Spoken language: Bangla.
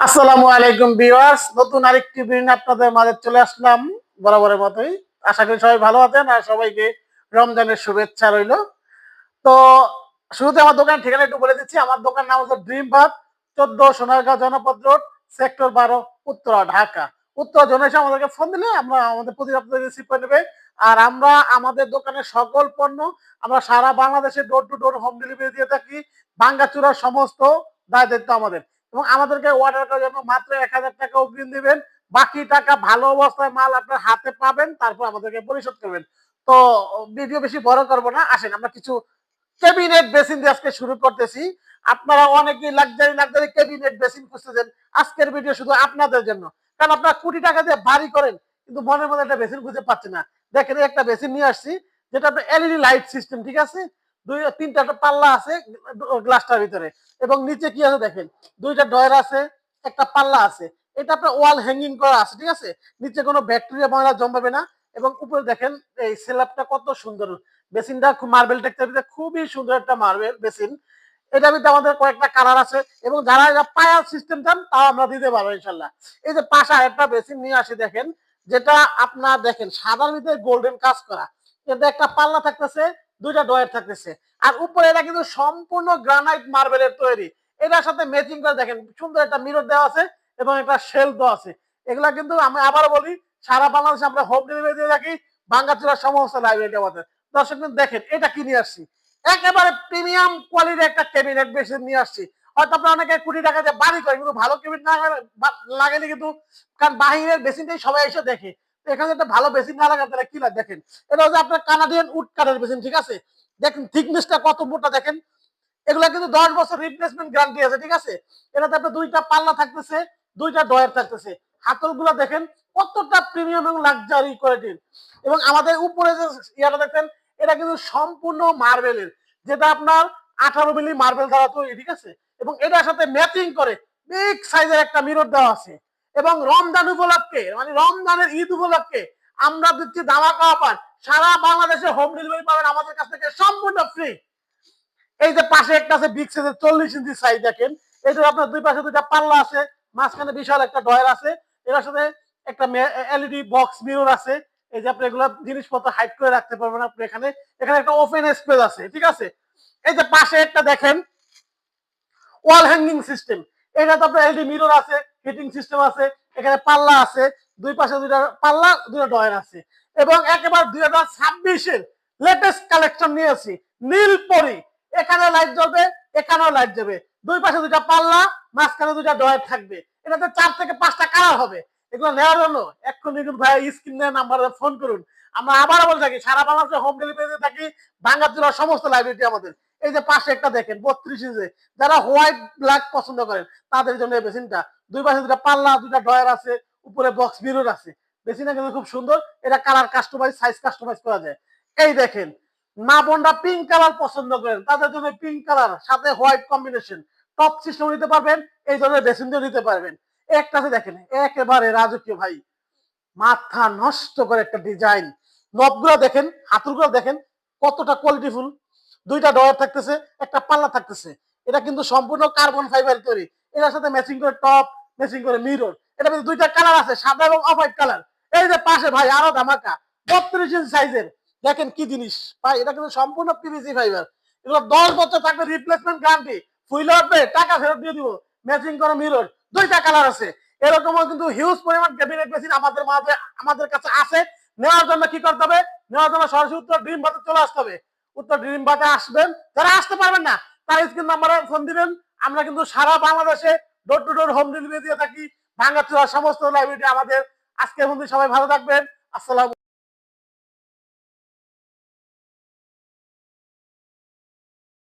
আসসালামু আলাইকুম ভিউয়ার্স, নতুন আরেকটি ভিডিও নিয়ে আপনাদের মাঝে চলে আসলাম বরাবরের মতোই। আশা করি সবাই ভালো আছেন আর সবাইকে রমজানের শুভেচ্ছা রইল। তো শুরুতে আমার দোকানের ঠিকানা একটু বলে দিচ্ছি। আমার দোকানের নাম হচ্ছে ড্রিম বাগ, 14 সোনারগাঁও জনপদ রোড, সেক্টর 12, উত্তরা, ঢাকা। উত্তরা জোনে এসে আমাদেরকে ফোন দিলে আমরা আমাদের প্রতি আপনাদের রিসিভ করে নেবে। আর আমরা আমাদের দোকানের সকল পণ্য আমরা সারা বাংলাদেশে door to door home delivery দিয়ে থাকি। ভাঙ্গাচুরার সমস্ত দায় দায়িত্ব আমাদের। এবং আমাদেরকে অর্ডার করার জন্য মাত্র 1000 টাকা অগ্রিম দিবেন। বাকি টাকা ভালো অবস্থায় মাল আপনার হাতে পাবেন, তারপর আমাদেরকে পরিশোধ করবেন। তো ভিডিও বেশি বড় করব না, আসেন আমরা কিছু ক্যাবিনেট বেসিন দিয়ে আজকে শুরু করতেছি। আপনারা অনেকেই লাক্সারি লাক্সারি ক্যাবিনেট বেসিন খুঁজতেছেন। আজকের ভিডিও শুধু আপনাদের জন্য, কারণ আপনারা কোটি টাকা দিয়ে বাড়ি করেন কিন্তু মনের মধ্যে একটা বেসিন খুঁজে পাচ্ছেন না। দেখেন একটা বেসিন নিয়ে আসছি, যেটা আপনার এলইডি লাইট সিস্টেম, ঠিক আছে। তিনটা পাল্লা আছে গ্লাসটার ভিতরে, এবং নিচে কি আছে দেখেন, দুইটা ডয়ার আছে, একটা পাল্লা আছে। এটা আপনার ওয়াল হ্যাঙ্গিং করা আছে, ঠিক আছে। নিচে কোনো ব্যাকটেরিয়া ময়লা জমাবে না। এবং উপরে দেখেন এই স্ল্যাবটা কত সুন্দর। বেসিনটা খুব মার্বেল টেক্সচার, খুবই সুন্দর একটা মার্বেল বেসিন। এটার ভিতরে আমাদের কয়েকটা কালার আছে, এবং যারা এটা পায়ার সিস্টেম চান তাও আমরা দিতে পারবো ইনশাল্লাহ। এই যে পাশে একটা বেসিন নিয়ে আসি দেখেন, যেটা আপনার দেখেন সাদার ভিতরে গোল্ডেন কাজ করা। এটা একটা পাল্লা থাকতেছে, দুইটা ডয়ার থাকতেছে। আর উপরে এটা কিন্তু সম্পূর্ণ গ্রানাইট মার্বেলের তৈরি। এটার সাথে ম্যাচিং করে দেখেন সুন্দর একটা মিরর দেওয়া আছে এবং একটা শেলফ দেওয়া আছে। এগুলা কিন্তু আমি আবার বলি, সারা বাংলাদেশে আমরা হোম ডেলিভারি দিয়ে থাকি। ভাঙ্গাচুরার সমস্ত লাইব্রেরি আমাদের। দর্শক দেখেন এটা কি নিয়ে আসছি, একেবারে প্রিমিয়াম কোয়ালিটির একটা ক্যাবিনেট বেসিন নিয়ে আসছি। হয়তো আপনারা অনেকে কোটি টাকা দিয়ে বাড়ি করে কিন্তু ভালো ক্যাবিনেট না লাগেনি কিন্তু, কারণ বাহিরের বেসিনটাই সবাই এসে দেখে। এখানে একটা ভালো বেসিন না লাগাতে তাহলে কি লাগে দেখেন। এটা হচ্ছে আপনার কানাডিয়ান উড কাঠের বেসিন, ঠিক আছে। দেখেন থিকনেসটা কত মোটা দেখেন। এগুলা কিন্তু 10 বছর রিপ্লেসমেন্ট গ্যারান্টি আছে, ঠিক আছে। এটাতে আপনার দুইটা পাল্লা থাকতেছে, দুইটা ডয়ার থাকতেছে। হাতলগুলা দেখেন কতটা প্রিমিয়াম এবং লাক্সারি কোয়ালিটির। এবং আমাদের উপরে যে ইয়াটা দেখেন, এটা কিন্তু সম্পূর্ণ মার্বেলের, যেটা আপনার 18 মিলি মার্বেল দ্বারা তৈরি, ঠিক আছে। এবং এটার সাথে ম্যাচিং করে বিগ সাইজের একটা মিরর দেওয়া আছে। এবং রমজান উপলক্ষে, মানে রমজানের ঈদ উপলক্ষে আমরা দিচ্ছি ধামাকা অফার। সারা বাংলাদেশে হোম ডেলিভারি পাবেন আমাদের কাছ থেকে সম্পূর্ণ ফ্রি। এই যে পাশে একটা আছে বিগ সাইজের 40 ইঞ্চি সাইজ দেখেন। এটা আপনার দুই পাশে দুইটা পাল্লা আছে, মাঝখানে বিশাল একটা ডয়ার আছে। এর সাথে একটা এলইডি বক্স মিরর আছে। এই যে আপনি এগুলো জিনিসপত্র হাইড করে রাখতে পারবেন আপনি এখানে। এখানে একটা ওপেন স্পেস আছে, ঠিক আছে। এই যে পাশে একটা দেখেন ওয়াল হ্যাঙ্গিং সিস্টেম। এটা তো আপনার এলইডি মিরর আছে, হিটিং সিস্টেম আছে, এখানে পাল্লা আছে, দুই পাশে দুইটা পাল্লা, দুইটা ডয়ার আছে। এবং একেবারে 2026-এর লেটেস্ট কালেকশন নিয়েছি নীল পরি। এখানে লাইট জ্বলবে, এখানেও লাইট যাবে, দুই পাশে দুইটা পাল্লা, মাঝখানে দুইটা ডয়ার থাকবে। এটাতে 4 থেকে 5টা কালার হবে। এগুলো নেওয়ার জন্য এক্ষুনি কিন্তু ভাই স্ক্রিনে নাম্বারে ফোন করুন। আমরা আবারও বলে থাকি সারা বাংলাদেশে হোম ডেলিভারি থাকি। ভাঙ্গাচুরার সমস্ত লাইব্রেরি আমাদের। এই যে পাশে একটা দেখেন 32 ইঞ্চি, যারা হোয়াইট ব্ল্যাক পছন্দ করেন তাদের জন্য এই বেসিনটা। দুই পাশে দুটা পাল্লা, দুটা ডয়ার আছে, উপরে বক্স মিরর আছে। বেসিনটা কিন্তু খুব সুন্দর। এটা কালার কাস্টমাইজ, সাইজ কাস্টমাইজ করা যায়। এই দেখেন মা বোনরা পিঙ্ক কালার পছন্দ করেন, তাদের জন্য পিঙ্ক কালার সাথে হোয়াইট কম্বিনেশন টপ সিস্টেম নিতে পারবেন। এই ধরনের বেসিন দিয়ে নিতে পারবেন। একটা দেখেন একেবারে রাজকীয় ভাই, মাথা নষ্ট করে একটা ডিজাইন। নবগুলো দেখেন, হাতুলগুলো দেখেন কতটা কোয়ালিটিফুল। দুইটা ডয়ার থাকতেছে, একটা পাল্লা থাকতেছে। এটা কিন্তু সম্পূর্ণ কার্বন ফাইবার তৈরি। এটার সাথে ম্যাচিং করে টপ, ম্যাচিং করে মিরর। এটা কিন্তু দুইটা কালার আছে, সাদা এবং অফ হোয়াইট কালার। এই যে পাশে ভাই আরো ধামাকা 32 ইঞ্চি সাইজের, দেখেন কি জিনিস ভাই। এটা কিন্তু সম্পূর্ণ পিভিসি ফাইবার। এগুলো 10 বছর থাকবে রিপ্লেসমেন্ট গ্যারান্টি। ফুইলে উঠবে টাকা ফেরত দিয়ে দিব। ম্যাচিং করে মিরর, দুইটা কালার আছে। এরকমও কিন্তু হিউজ পরিমাণ ক্যাবিনেট মেশিন আমাদের মাঝে আমাদের কাছে আছে। নেওয়ার জন্য কি করতে হবে, নেওয়ার জন্য সরাসরি উত্তর ড্রিম বাতে চলে আসতে হবে। উত্তর ড্রিম বাতে আসবেন, যারা আসতে পারবেন না তারা স্ক্রিন নাম্বারে ফোন দিবেন। আমরা কিন্তু সারা বাংলাদেশে door to door home delivery দিয়ে থাকি। ভাঙ্গাচুরার সমস্ত লাইব্রেরি আমাদের। আজকের মধ্যে সবাই ভালো থাকবেন। আসসালাম।